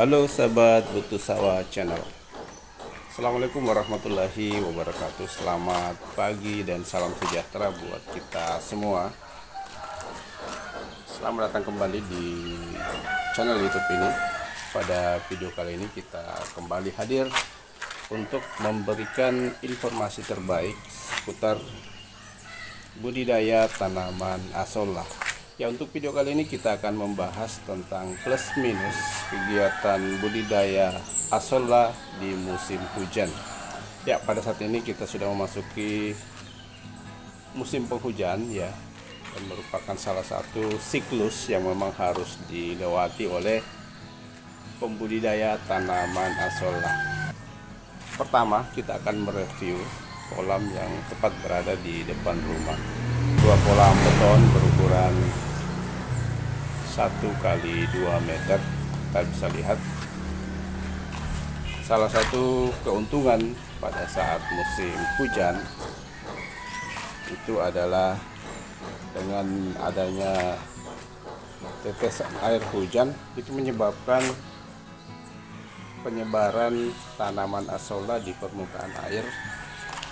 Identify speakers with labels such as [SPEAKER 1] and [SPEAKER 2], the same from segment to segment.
[SPEAKER 1] Halo sahabat Butuh Sawah Channel. Assalamualaikum warahmatullahi wabarakatuh. Selamat pagi dan salam sejahtera buat kita semua. Selamat datang kembali di channel YouTube ini. Pada video kali ini kita kembali hadir untuk memberikan informasi terbaik seputar budidaya tanaman asollah. Ya, untuk video kali ini kita akan membahas tentang plus minus kegiatan budidaya asollah di musim hujan. Ya, pada saat ini kita sudah memasuki musim penghujan ya, dan merupakan salah satu siklus yang memang harus dilewati oleh pembudidaya tanaman asollah. Pertama, kita akan mereview kolam yang tepat berada di depan rumah. Dua kolam beton berukuran 1 kali 2 meter. Kita bisa lihat salah satu keuntungan pada saat musim hujan itu adalah dengan adanya tetesan air hujan itu menyebabkan penyebaran tanaman asollah di permukaan air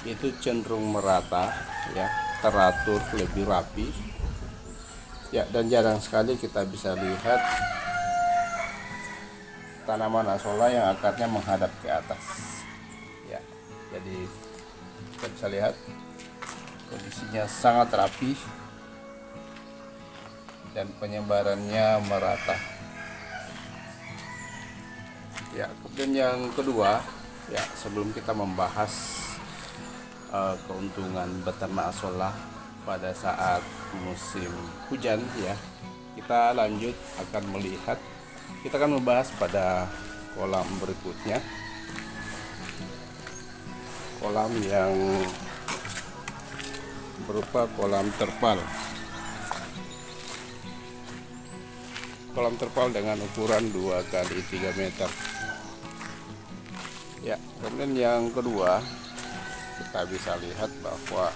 [SPEAKER 1] itu cenderung merata ya, teratur, lebih rapi ya, dan jarang sekali kita bisa lihat tanaman asollah yang akarnya menghadap ke atas ya. Jadi kita bisa lihat kondisinya sangat rapi dan penyebarannya merata ya. Kemudian yang kedua ya, sebelum kita membahas keuntungan beternak asollah pada saat musim hujan ya, kita lanjut akan melihat, kita akan membahas pada kolam berikutnya, kolam yang berupa kolam terpal dengan ukuran 2 kali 3 meter ya. Kemudian yang kedua, kita bisa lihat bahwa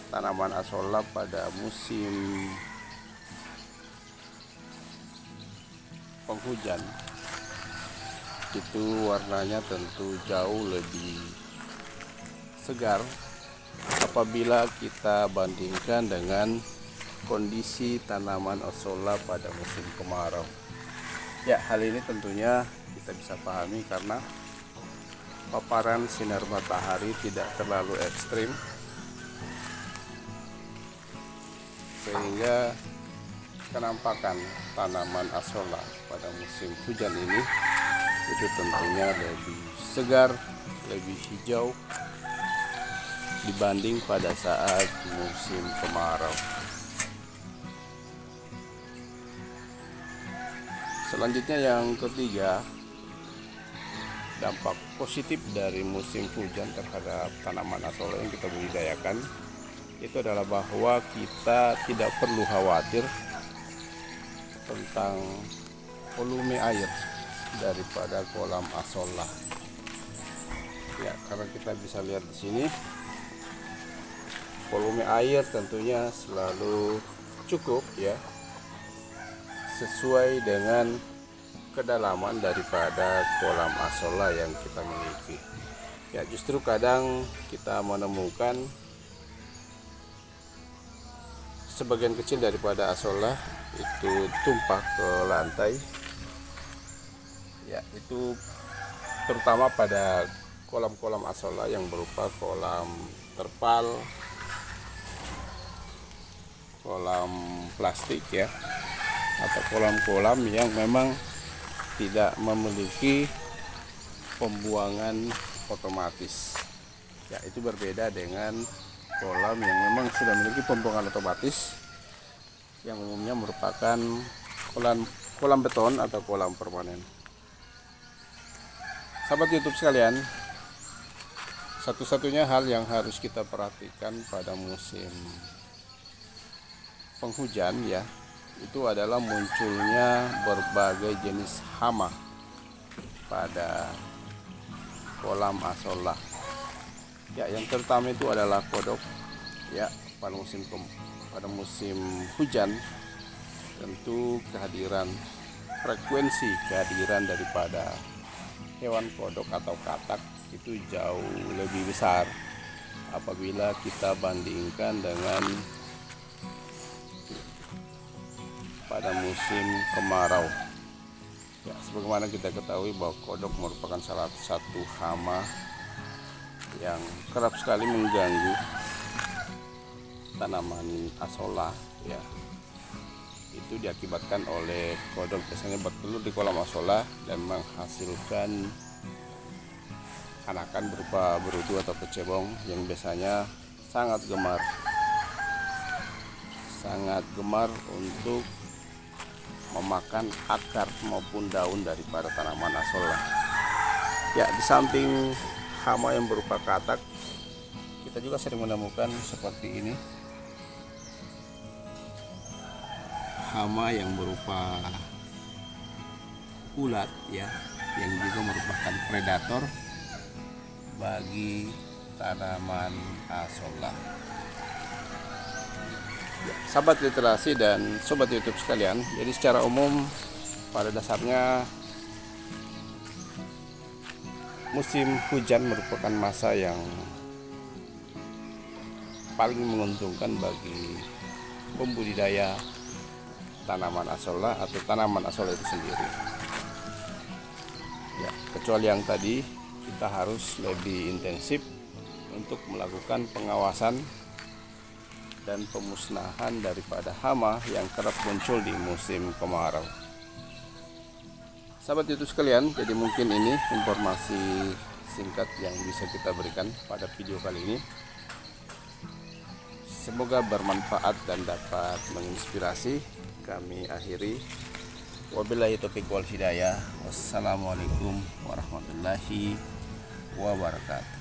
[SPEAKER 1] tanaman asollah pada musim penghujan itu warnanya tentu jauh lebih segar apabila kita bandingkan dengan kondisi tanaman asollah pada musim kemarau ya. Hal ini tentunya kita bisa pahami karena paparan sinar matahari tidak terlalu ekstrim, sehingga penampakan tanaman asollah pada musim hujan ini itu tentunya lebih segar, lebih hijau dibanding pada saat musim kemarau. Selanjutnya yang ketiga, dampak positif dari musim hujan terhadap tanaman asollah yang kita budidayakan itu adalah bahwa kita tidak perlu khawatir tentang volume air daripada kolam asollah ya, karena kita bisa lihat di sini volume air tentunya selalu cukup ya, sesuai dengan kedalaman daripada kolam asollah yang kita miliki ya. Justru kadang kita menemukan sebagian kecil daripada asollah itu tumpah ke lantai ya, itu terutama pada kolam-kolam asollah yang berupa kolam terpal, kolam plastik ya, atau kolam-kolam yang memang tidak memiliki pembuangan otomatis ya. Itu berbeda dengan kolam yang memang sudah memiliki pembuangan otomatis yang umumnya merupakan kolam beton atau kolam permanen. Sahabat YouTube sekalian, satu-satunya hal yang harus kita perhatikan pada musim penghujan ya, itu adalah munculnya berbagai jenis hama pada kolam asollah ya. Yang terutama itu adalah kodok ya. Pada musim hujan tentu kehadiran frekuensi kehadiran daripada hewan kodok atau katak itu jauh lebih besar apabila kita bandingkan dengan pada musim kemarau. Ya, sebagaimana kita ketahui bahwa kodok merupakan salah satu hama yang kerap sekali mengganggu tanaman asolla. Ya, itu diakibatkan oleh kodok biasanya bertelur di kolam asolla dan menghasilkan anakan berupa berudu atau kecebong yang biasanya sangat gemar untuk memakan akar maupun daun daripada tanaman asolla. Ya, di samping hama yang berupa katak, kita juga sering menemukan seperti ini, hama yang berupa ulat, ya, yang juga merupakan predator bagi tanaman asolla. Ya, sahabat literasi dan sobat YouTube sekalian, jadi secara umum pada dasarnya musim hujan merupakan masa yang paling menguntungkan bagi pembudidaya tanaman asolla atau tanaman asolla itu sendiri. Ya, kecuali yang tadi, kita harus lebih intensif untuk melakukan pengawasan dan pemusnahan daripada hama yang kerap muncul di musim kemarau. Sahabat YouTube sekalian, jadi mungkin ini informasi singkat yang bisa kita berikan pada video kali ini. Semoga bermanfaat dan dapat menginspirasi. Kami akhiri. Wabillahi taufiq wal hidayah. Wassalamualaikum warahmatullahi wabarakatuh.